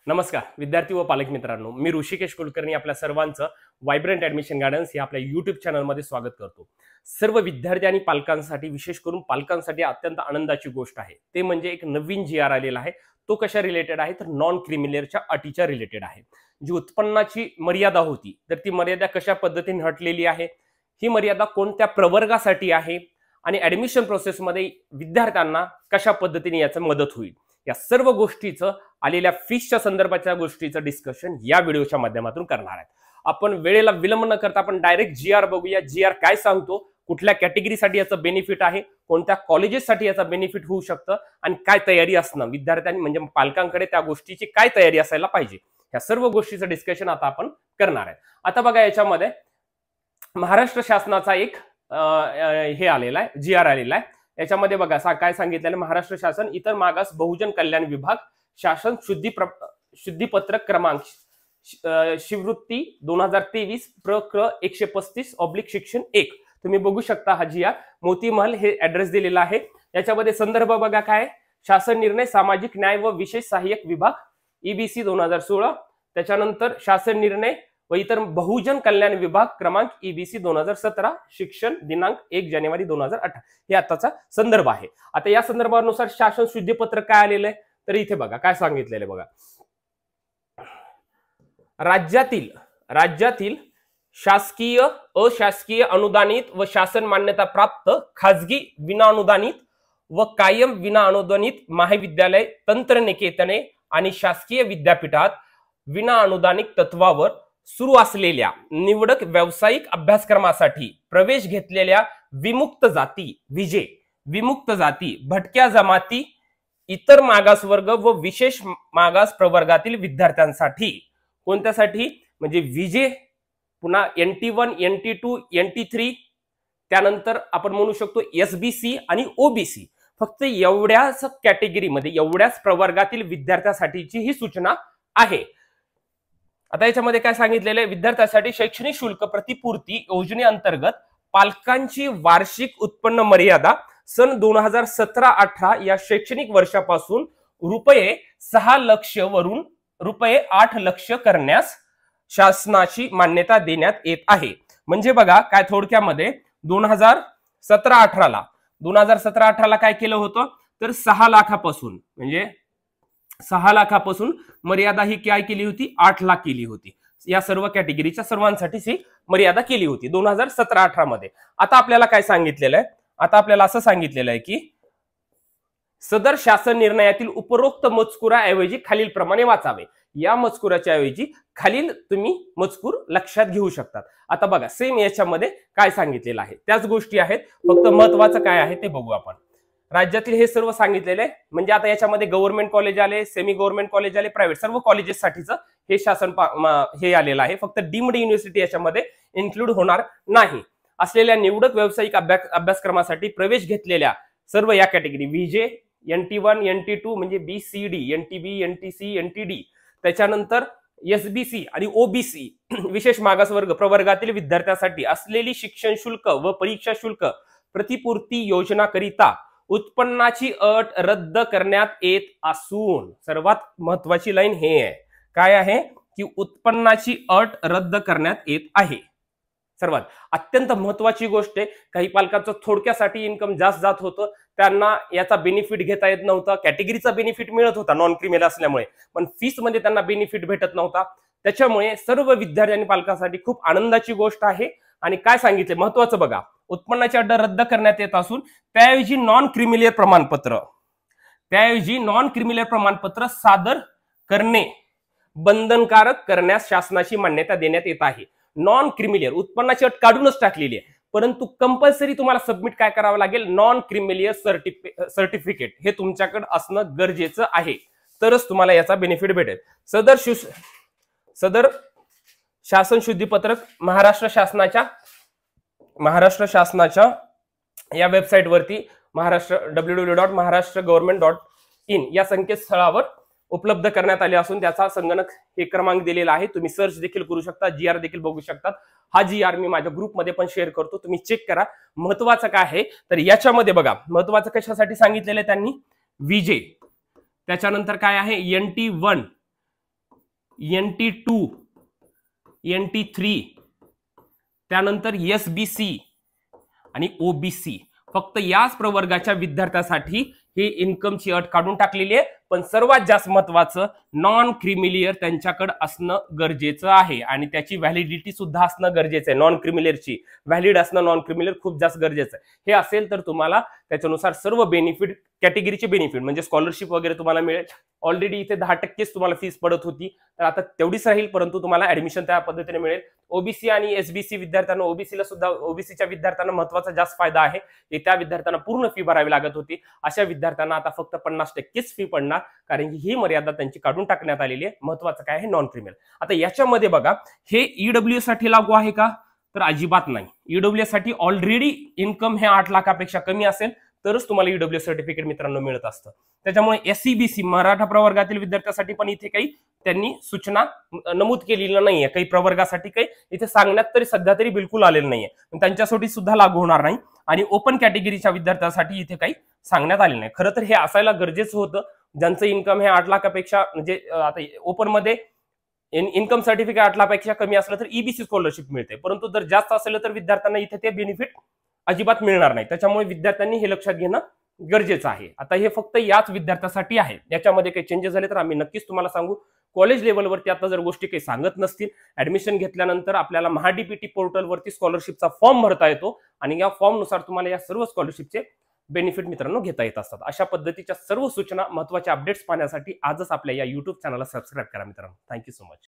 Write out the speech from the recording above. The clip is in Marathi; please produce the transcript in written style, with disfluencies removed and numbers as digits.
नमस्कार विद्यार्थी व पालक मित्रांनो, मी ऋषिकेश कुलकर्णी आपल्या सर्वांचं वायब्रंट ऍडमिशन गायडन्स या आपल्या युट्यूब चॅनलमध्ये स्वागत करतो। सर्व विद्यार्थी आणि पालकांसाठी, विशेष करून पालकांसाठी अत्यंत आनंदाची गोष्ट आहे, ते म्हणजे एक नवीन GR आलेला आहे। तो कशा रिलेटेड आहे तर नॉन क्रिमिलियरच्या अटीच्या रिलेटेड आहे। जी उत्पन्नाची मर्यादा होती तर ती मर्यादा कशा पद्धतीने हटलेली आहे, ही मर्यादा कोणत्या प्रवर्गासाठी आहे आणि ऍडमिशन प्रोसेसमध्ये विद्यार्थ्यांना कशा पद्धतीने याची मदत होईल, या सर्व गोष्टीचं आलेल्या फीसच्या संदर्भाच्या गोष्टीचं डिस्कशन या व्हिडिओच्या माध्यमातून करणार आहे। आपण वेळेला विलंब न करता आपण डायरेक्ट GR बघूया। GR काय सांगतो, कुठल्या कॅटेगरीसाठी याचं बेनिफिट आहे, कोणत्या कॉलेजेससाठी याचा बेनिफिट होऊ शकतं आणि काय तयारी असणं विद्यार्थ्यांनी म्हणजे पालकांकडे त्या गोष्टीची काय तयारी असायला पाहिजे, या सर्व गोष्टीचं डिस्कशन आता आपण करणार आहे। आता बघा, याच्यामध्ये महाराष्ट्र शासनाचा एक हे आलेला आहे, GR आलेला आहे। याच्यामध्ये बघा काय सांगितलेलं, महाराष्ट्र शासन इतर मागास बहुजन कल्याण विभाग शासन शुद्धीपत्रक क्रमांक शिववृत्ती 2023 प्र 135 शिक्षण 1। तुम्ही बघू शकता हा GR मोतीमहल हे ऍड्रेस दिलेला आहे। याच्यामध्ये संदर्भ बघा काय, शासन निर्णय सामाजिक न्याय व विशेष सहाय्यक विभाग EBC 2016, त्याच्यानंतर शासन निर्णय व इतर बहुजन कल्याण विभाग क्रमांक EBC 2017 शिक्षण दिनांक 1 जानेवारी 2018 हे आताचा संदर्भ आहे। आता या संदर्भानुसार शासन शुद्धीपत्रक काय आलेलं आहे तर इथे बघा काय सांगितलेलं आहे। बघा, राज्यातील शासकीय, अशासकीय, अनुदानित व शासन मान्यता प्राप्त खाजगी विनाअनुदानित व कायम विनाअनुदानित महाविद्यालय, तंत्रनिकेतने आणि शासकीय विद्यापीठात विनाअनुदानिक तत्वावर सुरू असलेल्या निवडक व्यावसायिक अभ्यासक्रमासाठी प्रवेश घेतलेल्या विमुक्त जाती, भटक्या जमाती, इतर मागासवर्ग व विशेष मागास प्रवर्गातील विद्यार्थ्यांसाठी, कोणत्यासाठी म्हणजे विजे, पुन्हा NT1, NT2, NT3, त्यानंतर आपण म्हणू शकतो SBC आणि OBC, फक्त एवढ्याच कॅटेगरीमध्ये एवढ्याच प्रवर्गातील विद्यार्थ्यांसाठीची ही सूचना आहे। आता याच्यामध्ये काय सांगितलेलं आहे, विद्यार्थ्यांसाठी शैक्षणिक शुल्क प्रतिपूर्ती योजनेअंतर्गत पालकांची वार्षिक उत्पन्न मर्यादा सन 2017-18 या शैक्षणिक वर्षापासून ₹6 लक्ष वरून ₹8 लक्ष करण्यास शासनाची मान्यता देण्यात येत आहे। म्हणजे बघा काय, थोडक्यामध्ये 2017-18ला काय केलं होतं तर 6 लाखापासून म्हणजे 6 लाखापासून मर्यादा ही काय केली होती, 8 लाख केली होती। या सर्व कॅटेगरीच्या सर्वांसाठीच ही मर्यादा केली होती 2017-18 मध्ये। आता आपल्याला काय सांगितलेलं आहे, आता आपल्याला असं सांगितलेलं आहे की सदर शासन निर्णयातील उपरोक्त मजकुराऐवजी खालील प्रमाणे वाचावे। या मजकुराच्या ऐवजी खालील तुम्ही मजकूर लक्षात घेऊ शकतात। आता बघा सेम याच्यामध्ये काय सांगितलेलं आहे, त्याच गोष्टी आहेत, फक्त महत्वाचं काय आहे ते बघू आपण। राज्यातील हे सर्व सांगितलेले म्हणजे आता याच्यामध्ये गव्हर्नमेंट कॉलेज आले, सेमी गव्हर्नमेंट कॉलेज आले, प्रायव्हेट, सर्व कॉलेजेससाठीचं हे शासन हे आलेलं आहे। फक्त डीम्ड युनिव्हर्सिटी याच्यामध्ये इन्क्लूड होणार नाही। असलेल्या निवडक व्यावसायिक अभ्यासक्रमासाठी प्रवेश घेतलेल्या सर्व या कॅटेगरी विजे, NT1, NT2 म्हणजे BCD, NTB, NTC, NTD, त्याच्यानंतर SBC आणि OBC विशेष मागासवर्ग प्रवर्गातील विद्यार्थ्यांसाठी असलेली शिक्षण शुल्क व परीक्षा शुल्क प्रतिपूर्ती योजनाकरिता उत्पन्नाची अट रद्द करण्यात येत असून, सर्वात महत्वाची लाईन हे आहे, काय आहे की उत्पन्नाची अट रद्द करण्यात येत आहे। सर्वात अत्यंत महत्वाची गोष्ट आहे। काही पालकांचं थोडक्यासाठी इन्कम जास्त जात होतं, त्यांना याचा बेनिफिट घेता येत नव्हता। कॅटेगरीचा बेनिफिट मिळत होता नॉन क्रिमिनल असल्यामुळे, पण फीस मध्ये त्यांना बेनिफिट भेटत नव्हता। त्याच्यामुळे सर्व विद्यार्थी आणि पालकांसाठी खूप आनंदाची गोष्ट आहे। आणि काय सांगितले महत्वाचं बघा, उत्पन्नाची अट रद्द करण्यात येत असून त्याऐवजी नॉन क्रिमिलियर प्रमाणपत्र सादर करणे बंधनकारक करण्यास शासनाची मान्यता देण्यात येत आहे। नॉन क्रिमिलियर उत्पन्नाची अट काढूनच टाकलेली आहे, परंतु कंपल्सरी तुम्हाला सबमिट काय करावं लागेल, नॉन क्रिमिलियर सर्टिफिकेट हे तुमच्याकडे असणं गरजेचं आहे, तरच तुम्हाला याचा बेनिफिट भेटेल। सदर शासन शुद्धीपत्रक महाराष्ट्र शासनाच्या या वेबसाईट वरती www.maharashtragovernment.in या संकेतस्थळावर उपलब्ध करण्यात आले असून त्याचा संगणक हे क्रमांक दिलेला आहे। तुम्ही सर्च देखील करू शकता, GR देखील बघू शकता। हा GR मी माझ्या ग्रुपमध्ये पण शेअर करतो, तुम्ही चेक करा। महत्वाचं काय आहे तर याच्यामध्ये बघा, महत्वाचं कशासाठी सांगितलेलं त्यांनी, विजे, त्याच्यानंतर काय आहे NT1, NT2, NT3, त्यानंतर SBC आणि OBC, फक्त याच प्रवर्गाच्या विद्यार्थ्यांसाठी ही इन्कमची अट काढून टाकलेली आहे. पण सर्वात जास्त महत्वाचं नॉन क्रिमिलियर त्यांच्याकडे असणं गरजेचं आहे आणि त्याची व्हॅलिडिटी सुद्धा असणं गरजेचं आहे. नॉन क्रिमिलियरची व्हॅलिड असणं नॉन क्रिमिलियर खूप जास्त गरजेचं आहे. हे असेल तर तुम्हाला त्याच्यानुसार सर्व बेनिफिट, कॅटेगरीचे बेनिफिट म्हणजे स्कॉलरशिप वगैरे तुम्हाला मिळेल. ऑलरेडी इथे 10% तुम्हाला फीस पडत होती, तर आता तेवढीच राहील, परंतु तुम्हाला ऍडमिशन त्या पद्धतीने मिळेल. ओबीसी आणि SBC विद्यार्थ्यांना, ओबीसीला सुद्धा, ओबीसीच्या विद्यार्थ्यांना महत्वाचा जास्त फायदा आहे. त्या विद्यार्थ्यांना पूर्ण फी भरावी लागत होती, अशा विद्यार्थ्यांना आता फक्त 50% फी पडणार, कारण की ही मर्यादा त्यांची काढून टाकण्यात आलेली आहे. महत्वाचं काय आहे, नॉन क्रिमिनल. आता याच्यामध्ये बघा, हे EWS साठी लागू आहे का, तर अजिबात नाही. EWS साठी ऑलरेडी इन्कम हे 8 लाखापेक्षा कमी असेल तरच तुम्हाला EWS सर्टिफिकेट मित्रांनो मिळत असतं. त्याच्यामुळे SEBC मराठा प्रवर्गातील विद्यार्थ्यांसाठी पण इथे काही त्यांनी सूचना नमूद केलेली नाहीये. काही प्रवर्गासाठी काही इथे सांगण्यात तरी सध्या तरी बिलकुल आलेलं नाहीये, त्यांच्यासाठी सुद्धा लागू होणार नाही. आणि ओपन कॅटेगरीच्या विद्यार्थ्यांसाठी इथे काही सांगण्यात आलेलं नाही. खरं तर हे असायला गरजेचं होतं. ज्यांचं इन्कम हे 8 लाखापेक्षा, म्हणजे आता ओपन मध्ये इन्कम सर्टिफिकेट 8 लाखापेक्षा कमी असलं तर EBC स्कॉलरशिप मिळते, परंतु जर जास्त असेल तर विद्यार्थ्यांना इथे ते बेनिफिट अजिबात मिळणार नाही. त्याच्यामुळे विद्यार्थ्यांनी हे लक्षात घेणं गरजेचं आहे. आता हे फक्त याच विद्यार्थ्यांसाठी आहे. याच्यामध्ये काही चेंजेस झाले तर आम्ही नक्कीच तुम्हाला सांगू. कॉलेज लेवलवरती आता जर गोष्टी काही सांगत नसतील, ऍडमिशन घेतल्यानंतर आपल्याला महाडीपीटी पोर्टलवरती स्कॉलरशिपचा फॉर्म भरता येतो आणि या फॉर्म नुसार तुम्हाला या सर्व स्कॉलरशिपचे बेनिफिट मित्रांनो घेता येत असतात. अशा पद्धतीच्या सर्व सूचना, महत्त्वाच्या अपडेट्स पाहण्यासाठी आजच आपल्या या YouTube चॅनलला सबस्क्राईब करा मित्रांनो. Thank you so much.